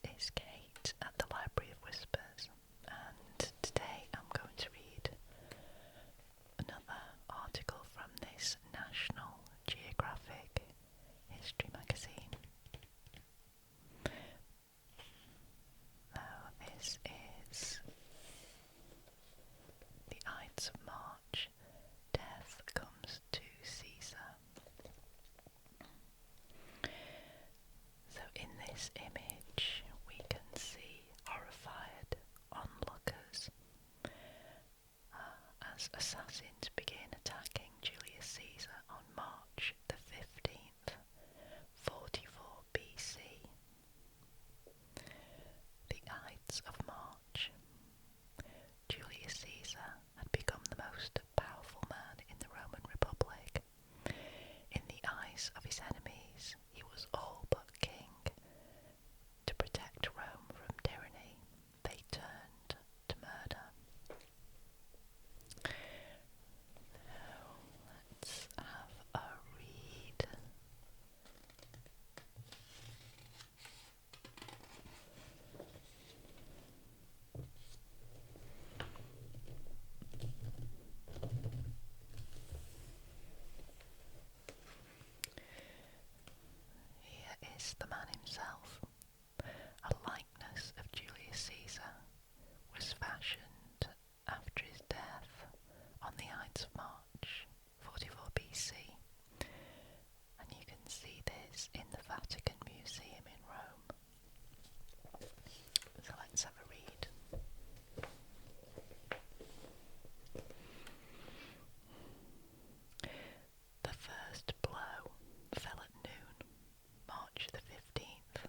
This is Kate at the Library of Whispers, and today I'm going to read another article from this National Geographic History magazine. Now, this is The Ides of March. Death comes to Caesar. So in this image we can see horrified onlookers as assassins begin attacking Julius Caesar on March the 15th, 44 BC. The Ides of March. Julius Caesar had become the most powerful man in the Roman Republic. In the eyes of his enemies, he was all but king. To protect Rome from tyranny, they turned to murder. Now, let's have a read. Here is the man himself. A likeness of Julius Caesar was fashioned after his death on the Ides of March, 44 BC, and you can see this in the Vatican Museum in Rome. So let's have a read. The first blow fell at noon, March the 15th.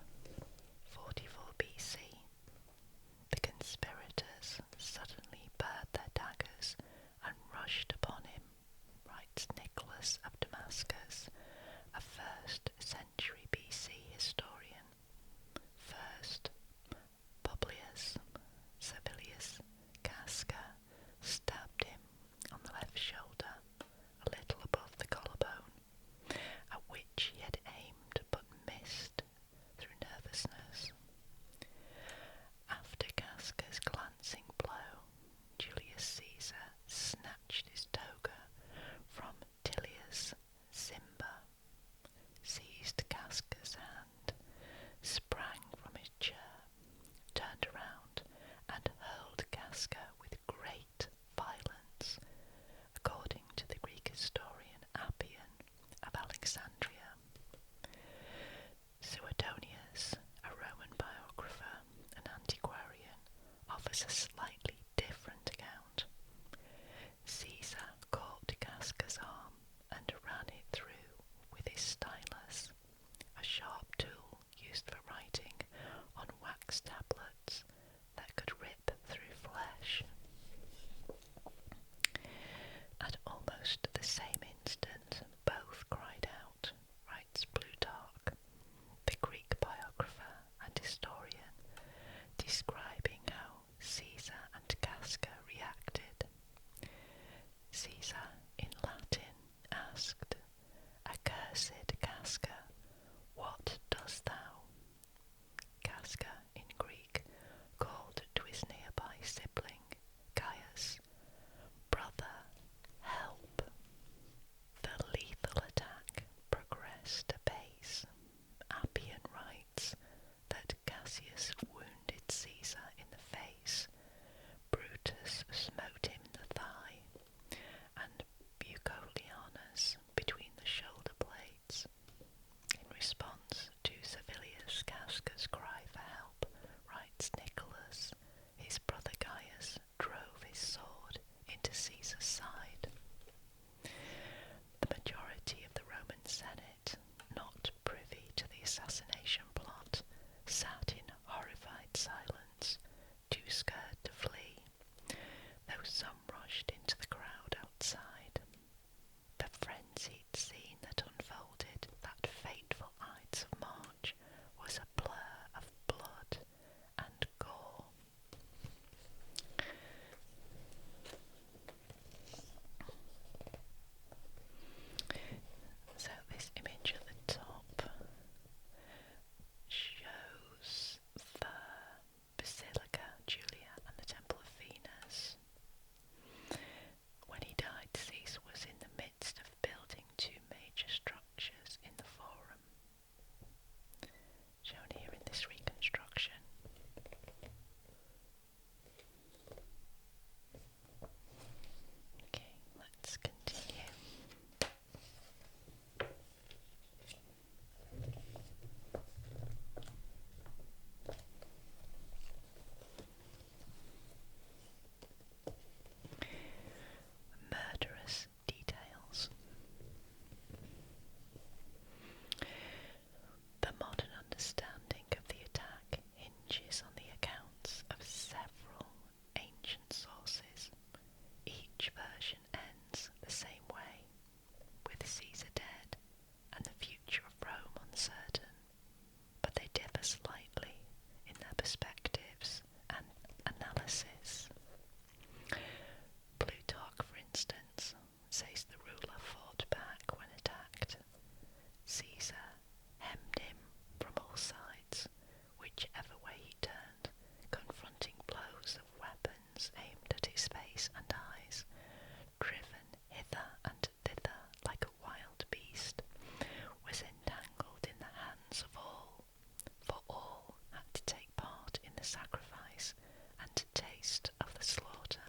sacrifice and to taste of the slaughter.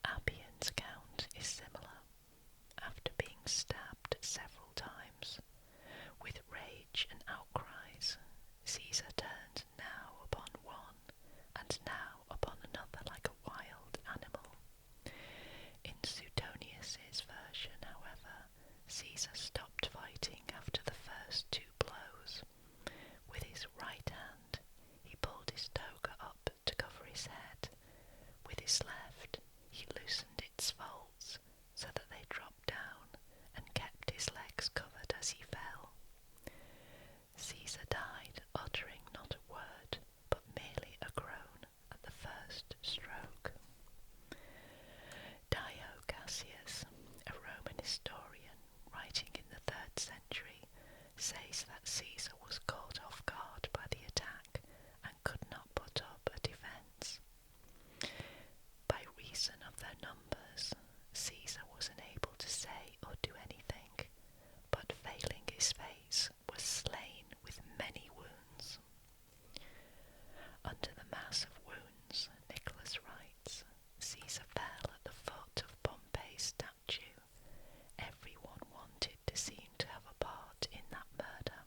Appian's account is similar. After being stabbed several times, with rage and outcries, Caesar turned now upon one and now upon another like a wild animal. In Suetonius's version, however, Caesar stopped fighting after the first two blows. With his right hand, he pulled his toga up to cover his head. With his left, he loosened its folds so that they dropped down and kept his legs covered as he fell. Caesar died uttering not a word, but merely a groan at the first stroke. Dio Cassius, a Roman historian writing in the 3rd century, says that Caesar was caught off guard by the attack and could not put up a defence. By reason of their numbers, Caesar was unable to say or do anything, but failing his face, was slain with many wounds. Under the mass of wounds, Nicholas writes, Caesar fell at the foot of Pompey's statue. Everyone wanted to seem to have a part in that murder.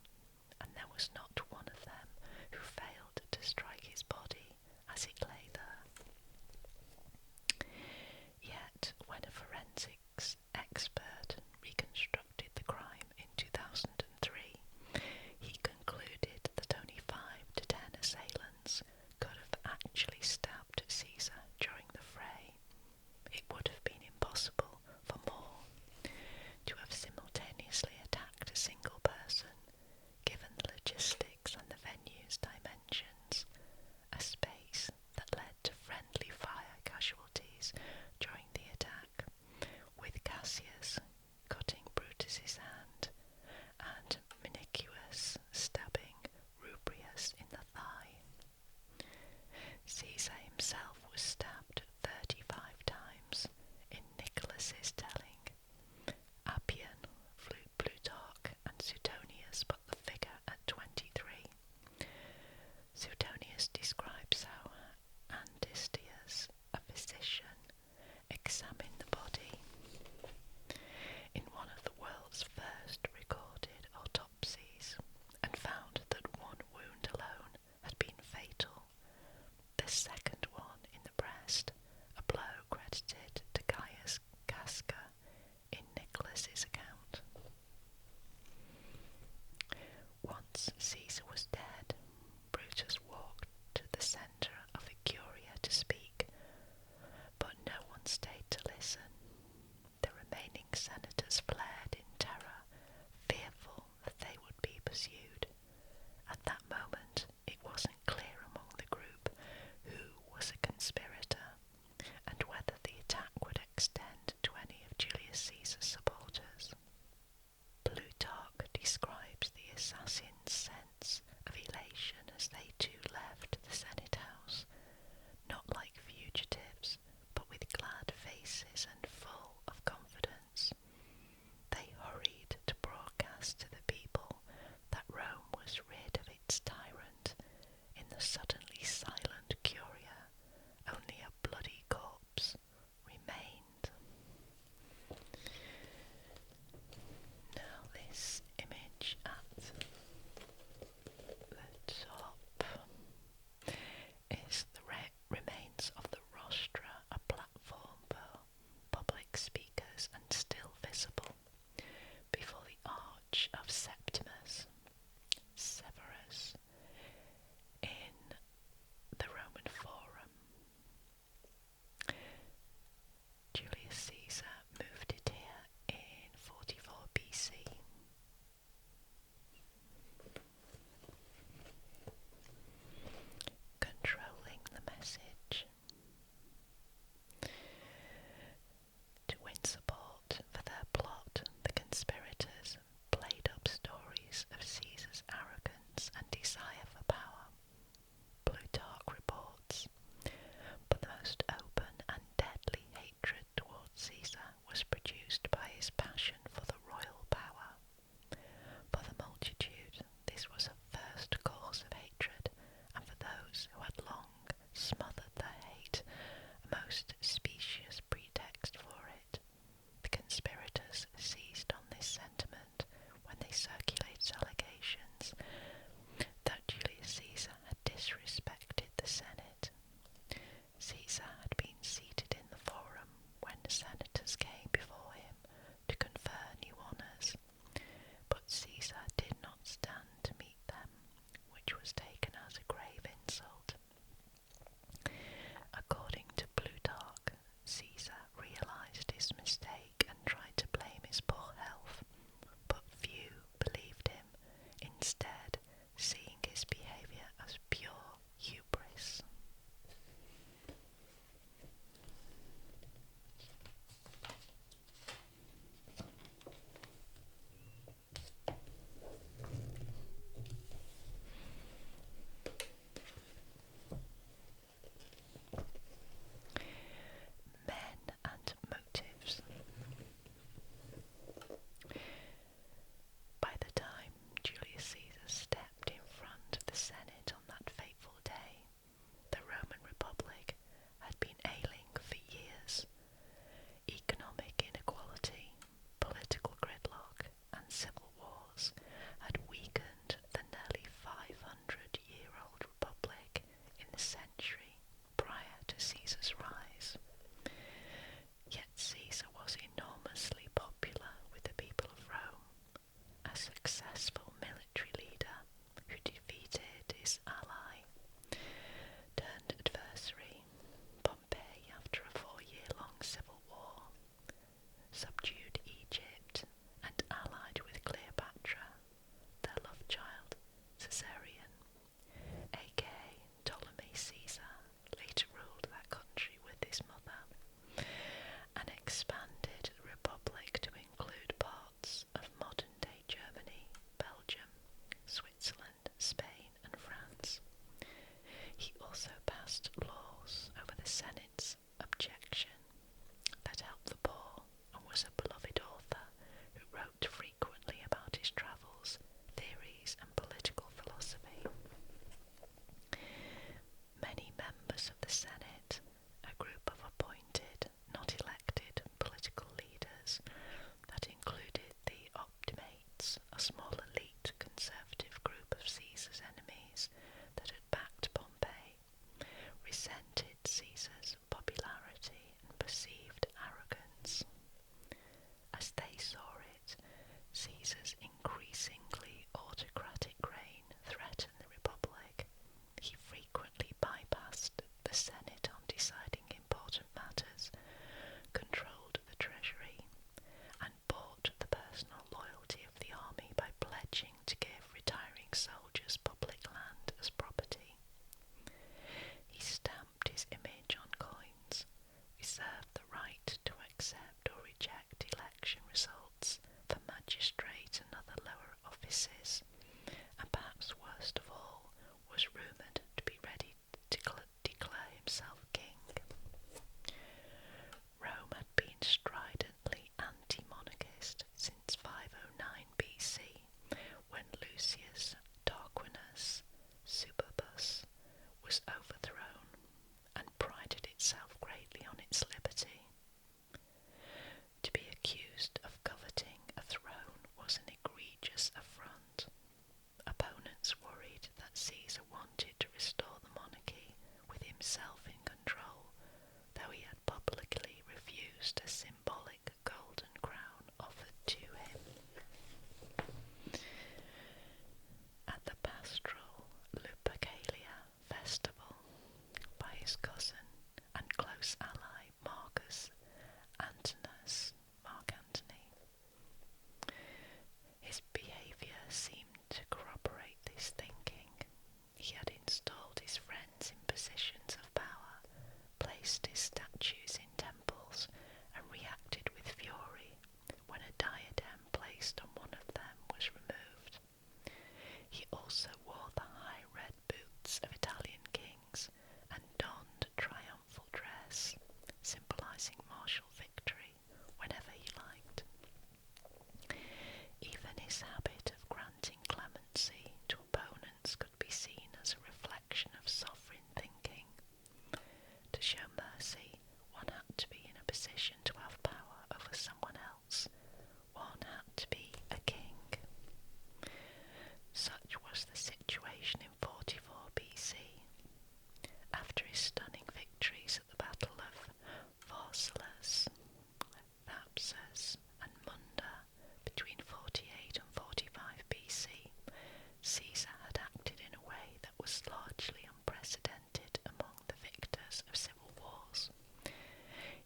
was largely unprecedented among the victors of civil wars.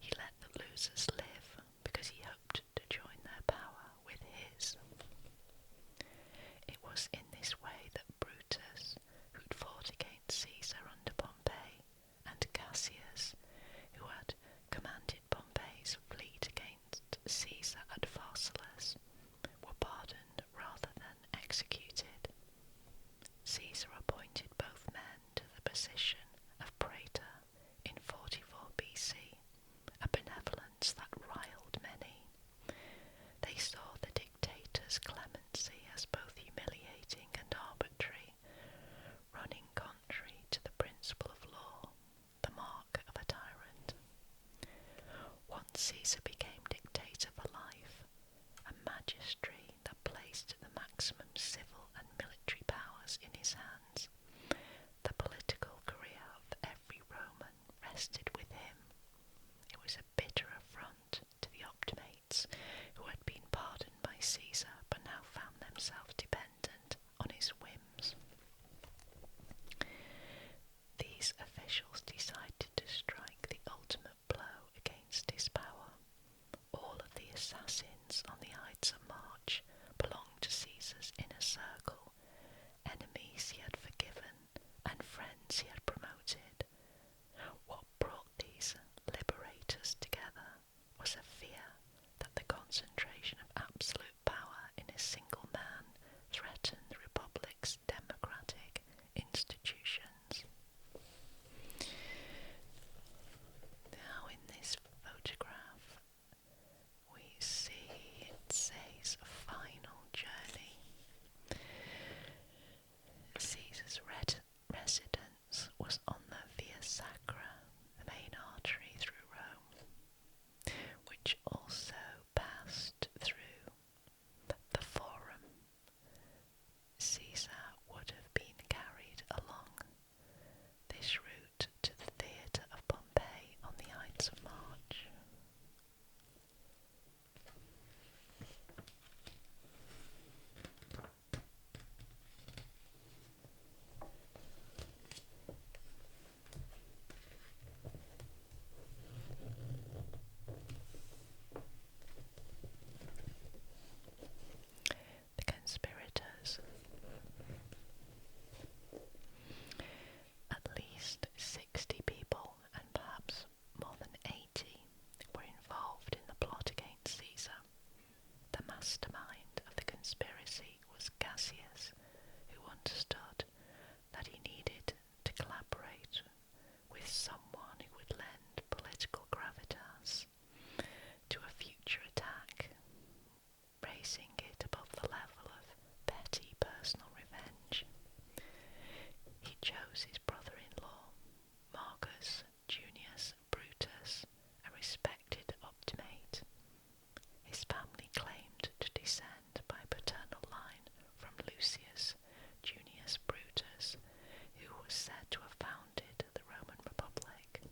He let the losers live because he hoped to join their power with his. It was in this way that Brutus, who'd fought against Caesar under Pompey, and Cassius, who had commanded Pompey's fleet against Caesar at Pharsalus, were pardoned rather than executed. Caesar appointed both men to the position of praetor in 44 BC, a benevolence that riled many. They saw the dictator's clemency as both humiliating and arbitrary, running contrary to the principle of law, the mark of a tyrant. Once Caesar became dictator for life, a magistracy that placed the maximum civil and military powers in his hands, the political career of every Roman rested with him. It was a bitter affront to the Optimates, who had been pardoned by Caesar but now found themselves dependent on his whims. These officials decided to strike the ultimate blow against his power. All of the assassins on the Ides of March belonged to Caesar's inner circle, enemies he had forgiven and friends he had promoted. What brought these liberators together was a fear that the concentration of absolute power in a single man threatened the Republic's democratic institutions. Now in this photograph we see it says final journey. Caesar's residence was on the Via Sacra, the main artery through Rome, which also passed through the Forum. Caesar would have been carried along this route to the theatre of Pompey on the Ides of March. The conspirators. At least 60 people, and perhaps more than 80, were involved in the plot against Caesar. The mastermind of the conspiracy was Cassius, who understood that he needed to collaborate with someone who would lend political gravitas to a future attack, raising it above the level of petty personal revenge. He chose his brother-in-law, Marcus Junius Brutus, a respected Optimate. His family claimed to descend by paternal line from Lucius Junius Brutus, who was said to have founded the Roman Republic.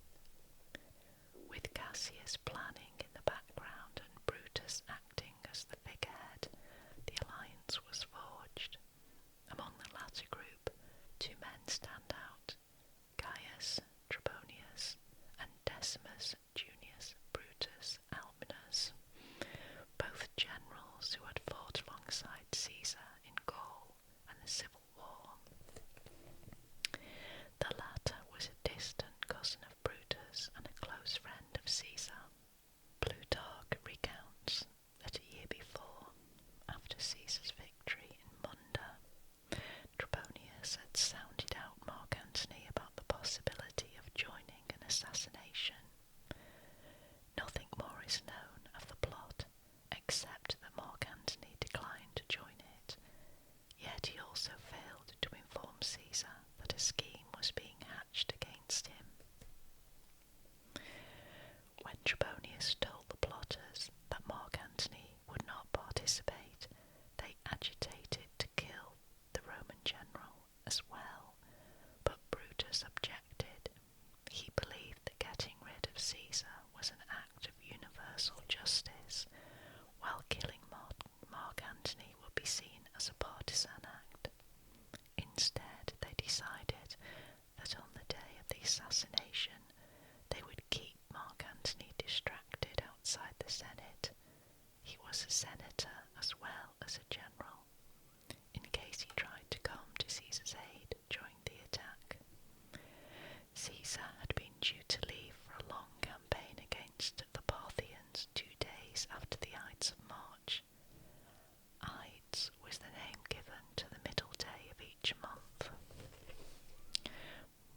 With Cassius planning in the background and Brutus acting as the figurehead, the alliance was forged. Among the latter group, two men stand out, Gaius Trebonius and Decimus Junius Brutus Albinus, both generals who had fought alongside Caesar in Gaul and the Civil War. The latter was a distant cousin of Brutus and a close friend of Caesar. Plutarch recounts that a year before, after Caesar's victory in Munda, Trebonius had sounded out Mark Antony about the possibility of joining an assassination. Nothing more is known of the plot, except that Mark Antony declined to join it, yet he also failed to inform Caesar that a scheme was being hatched against him. When Trebonius told the plotters that Mark Antony would not participate, they agitated to kill the Roman general as well, but Brutus objected. He believed that getting rid of Caesar was an act of universal justice, while killing Mark Antony would be seen as a partisan act. Instead, they decided assassination, they would keep Mark Antony distracted outside the Senate. He was a senator as well as a general, in case he tried to come to Caesar's aid during the attack. Caesar had been due to leave for a long campaign against the Parthians 2 days after the Ides of March. Ides was the name given to the middle day of each month,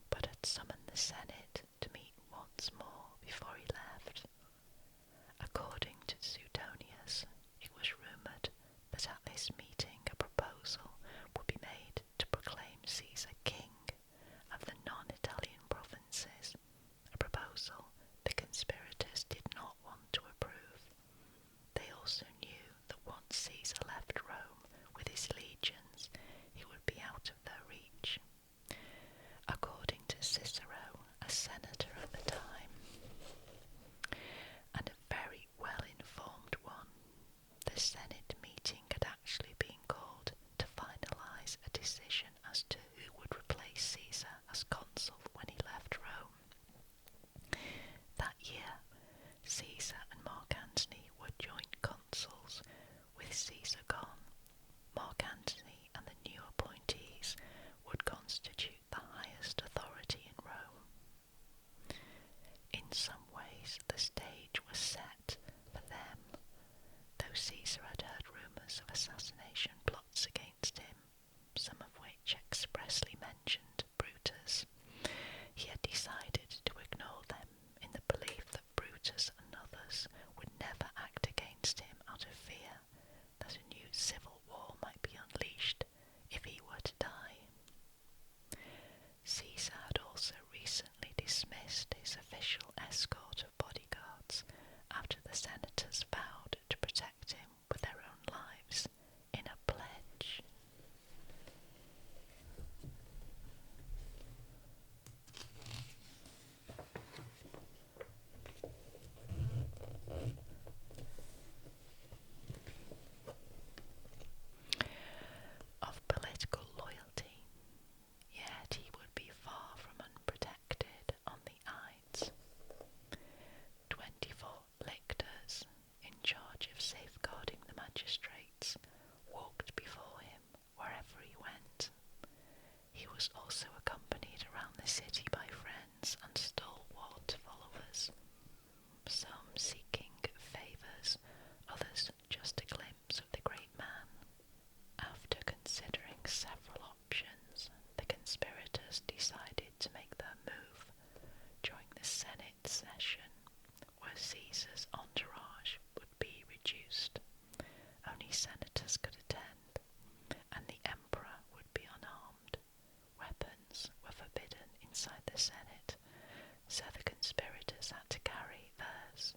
but had summoned the Senate to meet once more before he left. According to Suetonius, it was rumoured that at this meeting a proposal would be made to proclaim Caesar king of the non-Italian provinces, a proposal the conspirators did not want to approve. They also knew that once Caesar left Rome with his legions, he would be out of their reach. According to Cicero, a senator at the time, and a very well-informed one, the Senate meeting had actually been called to finalise a decision as to who would replace Caesar as consul when he left Rome. That year, Caesar and Mark Antony were joint consuls. With Caesar gone, Mark Antony and the new appointees would constitute the highest authority in Rome. In some ways, the stage was set for them, though Caesar had heard rumours of assassination plots against him, some of which expressly mentioned Brutus. He had decided to ignore them in the belief that Brutus and others would never act against him out of fear that a new civil war might be unleashed if he were to die. Caesar had also recently dismissed his official escort of bodyguards after the senators vowed to protect him with their own lives in a pledge. Of political loyalty, yet he would be far from unprotected on the Ides. 24 lictors, in charge of safeguarding the magistrates, walked before him wherever he went. He was also accompanied around the city by friends and stalwart followers, some seeking favours, others just a glimpse of the great man. After considering several options, the conspirators decided to make their move during the Senate session, where Caesar's entourage would be reduced. Only senators could attend, and the emperor would be unarmed. Weapons were forbidden inside the Senate, so the conspirators had to carry theirs.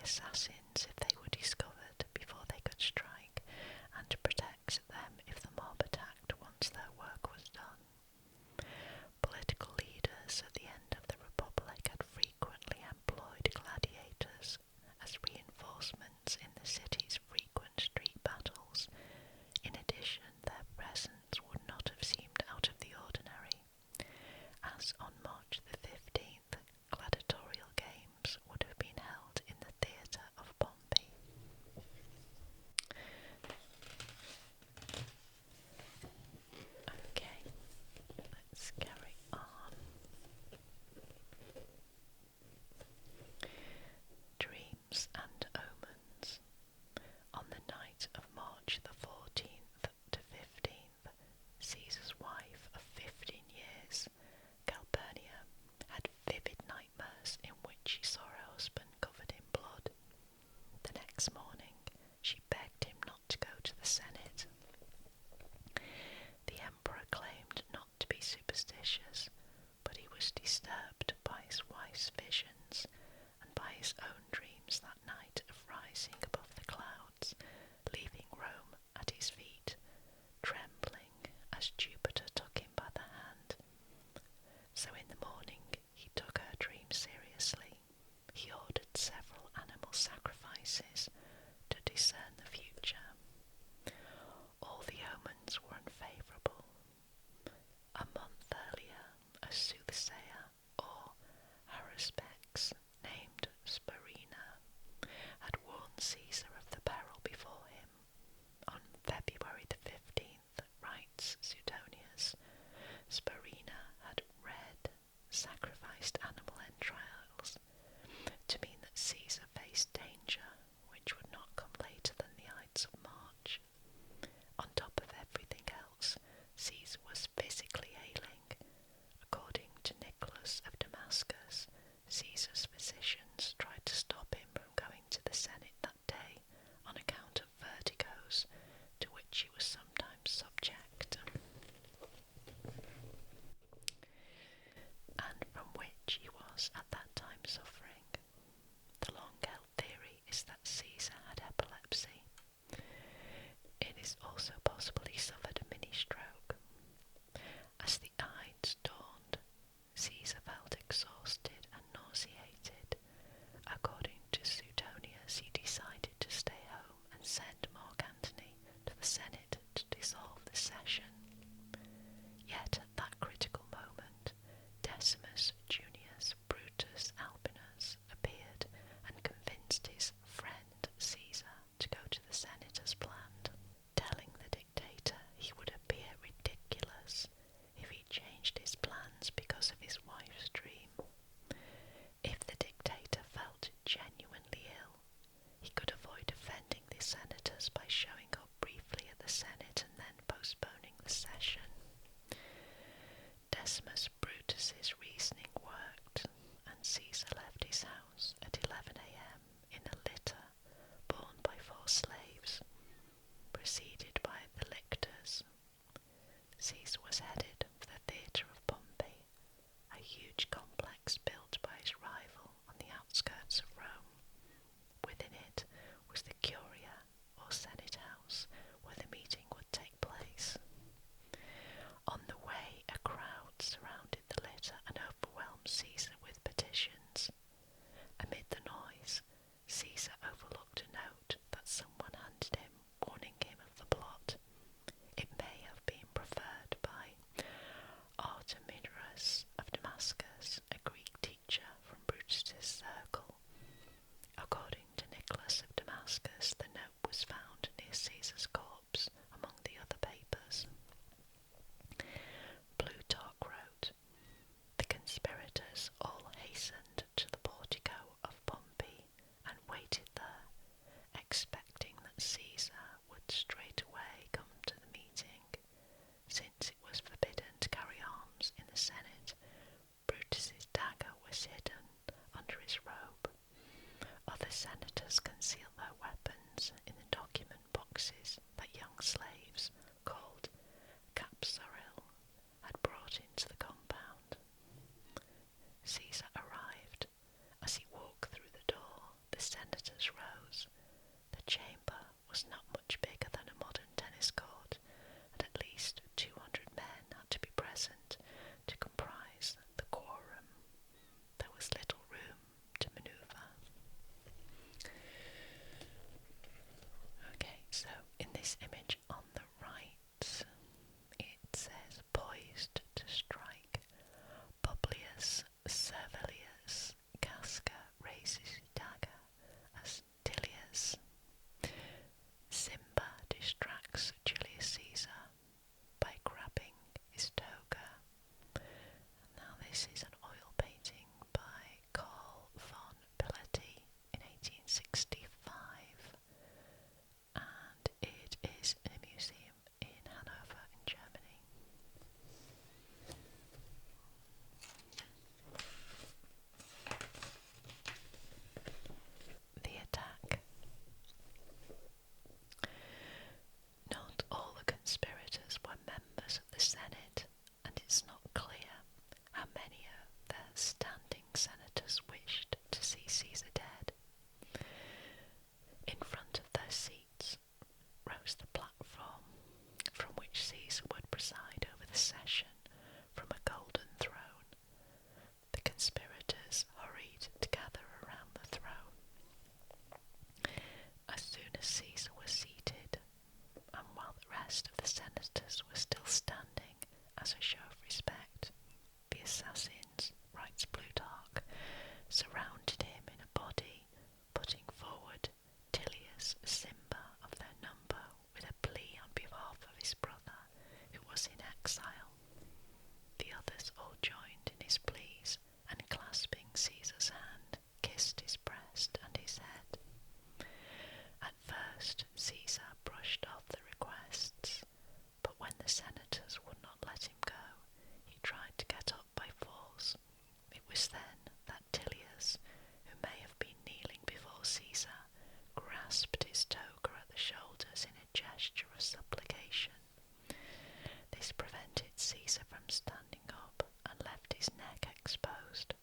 assassins if they were discovered before they could strike, and to protect them if the mob attacked once their work was done. Political leaders at the end of the Republic had frequently employed gladiators as reinforcements in the city's frequent street battles. In addition, their presence would not have seemed out of the ordinary, as on March the 15th, gladiatorial games would have been held in the theatre of Pompey. Okay, let's carry on. Dreams and omens. On the night of March the 14th to 15th, Caesar's wife of 15 years, Calpurnia, had vivid nightmares in which she saw her husband covered in blood. The next morning, she begged him not to go to the Senate. The emperor claimed not to be superstitious, but he was disturbed by his wife's visions and by his own dreams that night of rising above the clouds, leaving Rome at his feet, trembling as Jupiter took him by the hand. So in the morning he took her dream seriously. He ordered several animal sacrifices to discern the future. All the omens were unfavourable. A month earlier, a soothsayer, or haruspex, named Sparina, had warned Caesar of the peril before him. On February the 15th, writes Suetonius, Sparina had read sacrificed animal entrails to mean that Caesar faced danger, which would not come later than the Ides of March. On top of everything else, Caesar was physically ailing. According to Nicholas of Damascus, Caesar's physicians tried to stop him from going to the Senate that day on account of vertigos, to which he was sometimes subject, and from which he was at that time suffering. The long-held theory is that Caesar had epilepsy. It is also possible he suffered a mini-stroke. As the Ides dawned, Caesar felt exhausted and nauseated. According to Suetonius, he decided to stay home and send Mark Antony to the Senate to dissolve the session. Yet at that critical moment, Decimus Junius Brutus Albinus appeared and convinced his friend Caesar to go to the Senate as planned, telling the dictator he would appear ridiculous if he changed his plans because of his wife's dream. If the dictator felt genuinely ill, he could avoid offending the senators by showing up briefly at the Senate and then postponing the session. Decimus Brutus's reasoning worked, and Caesar left his house at 11 a.m. in a litter borne by 4 slaves, preceded by the lictors. Caesar was headed for the theatre of Pompey, a huge complex built by his rival on the outskirts of Rome. Within it was the Curia, or Senate House, where the meeting would take place. On the way, a crowd surrounded the litter and overwhelmed Caesar with petitions. Amid the noise, Caesar overlooked a note that someone handed him, warning him of the plot. It may have been preferred by Artemidorus of Damascus, a Greek teacher from Brutus's circle. According to Nicholas of Damascus, the note was found near Caesar's corpse among the other papers. Plutarch wrote, "The conspirators all hastened to the portico of Pompey and waited there, expecting that Caesar would straightway come to the meeting. Since it was forbidden to carry arms in the Senate, Brutus's dagger was hidden under his robe. Other senators concealed their weapons in the document boxes that young slaves, called capsoril, had brought into the compound. Caesar arrived. As he walked through the door, the senators chamber was not much bigger than a modern tennis court, and at least 200 men had to be present to comprise the quorum. There was little room to manoeuvre. Okay, so in this image on the right, it says poised to strike. Publius Servilius Casca raises his dagger as Tilius. Simba distracts Julius Caesar by grabbing his toga. Now this is an oil painting by Carl von Pilletti in 1865, and it is in a museum in Hanover in Germany. The attack. Not all the conspirators were members of the Senate, and it's not clear how many of the standing senators wished to see Caesar dead. In front of their seats rose the platform from which Caesar would preside over the session from a golden throne. The conspirators hurried to gather around the throne. As soon as Caesar was seated, and while the rest of the senators were still standing as a show of respect, the assassins, writes Plutarch, surrounded him in a body, putting forward Tilius Simba of their number with a plea on behalf of his brother, who was in exile. The others all joined in his pleas, and clasping Caesar's hand, kissed his breast and his head. At first Caesar brushed off the requests, but when the senators would not let him go, he tried to get up by force. It was then that Tilius, who may have been kneeling before Caesar, grasped his toga at the shoulders in a gesture of supplication. This prevented Caesar from standing up and left his neck exposed.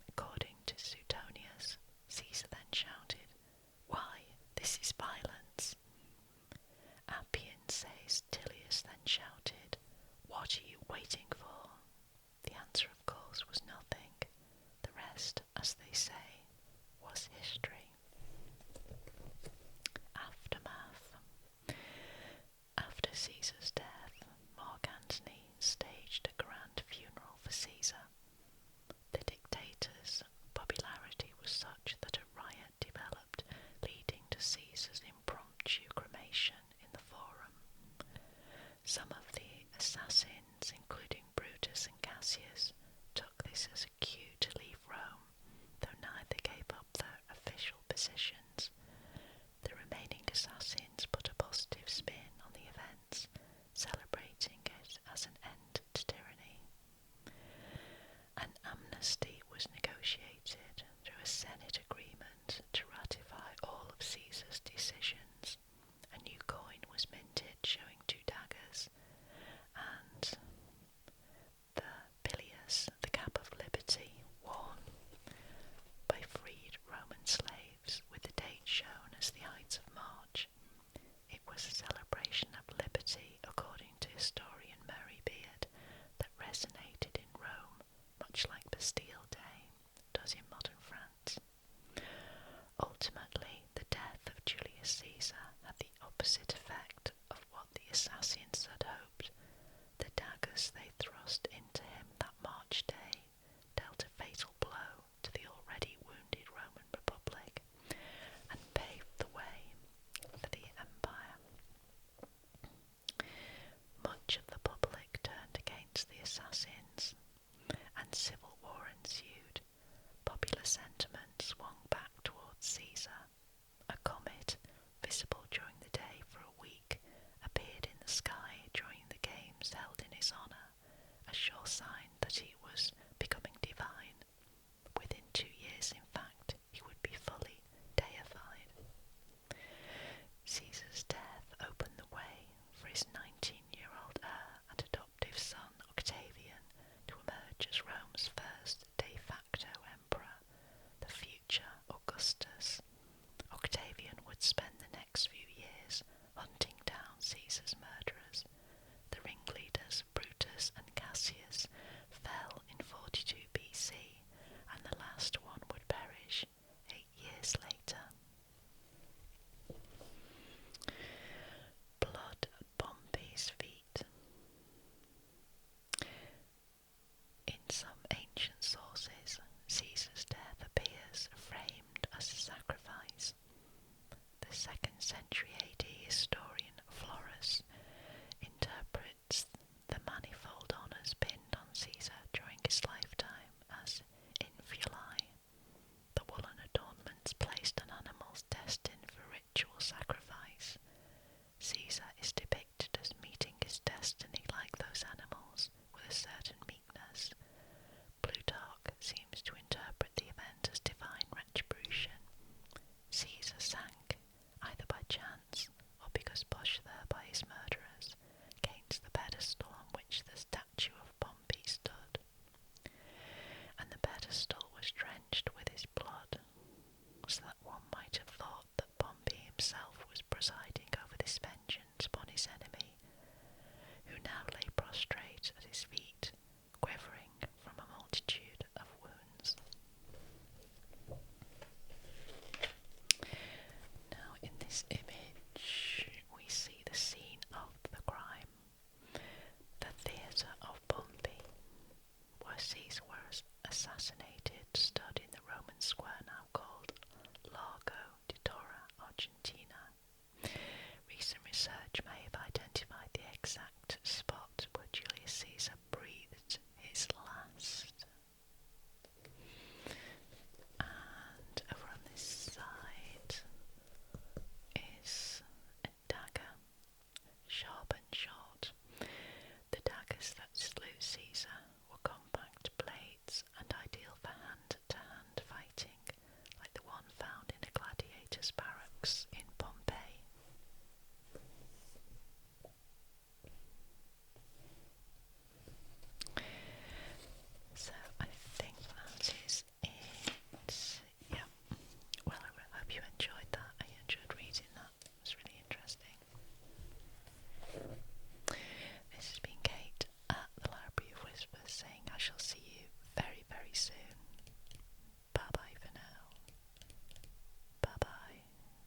According to Suetonius, Caesar then shouted, "Why, this is violence." Appian says Tilius then shouted, "What are you waiting for?" The answer, of course, was nothing. The rest, as they say, was history. Aftermath. After Caesar's death, Mark Antony staged a grand funeral for Caesar. The dictator's popularity was such that a riot developed, leading to Caesar's impromptu cremation in the Forum. Some of the assassins, including Brutus and Cassius, took this as a cue to leave Rome, though neither gave up their official positions. The remaining assassins put a positive spin on the events, celebrating it as an end to tyranny. An amnesty was negotiated through a Senate agreement to ratify all of Caesar's decisions. A new coin was minted showing two daggers, and the pileus, the cap of liberty, worn by freed Roman slaves, with the date shown as the Ides of March. It was a celebration of liberty, according to historian Murray Beard, that resonated in Rome, much like Bastille Day does in modern France. Ultimately, the death of Julius Caesar had the opposite effect of what the assassins had hoped. The daggers they thrust into him that March day dealt a fatal blow to the already wounded Roman Republic and paved the way for the empire. 2nd century AD historian Florus interprets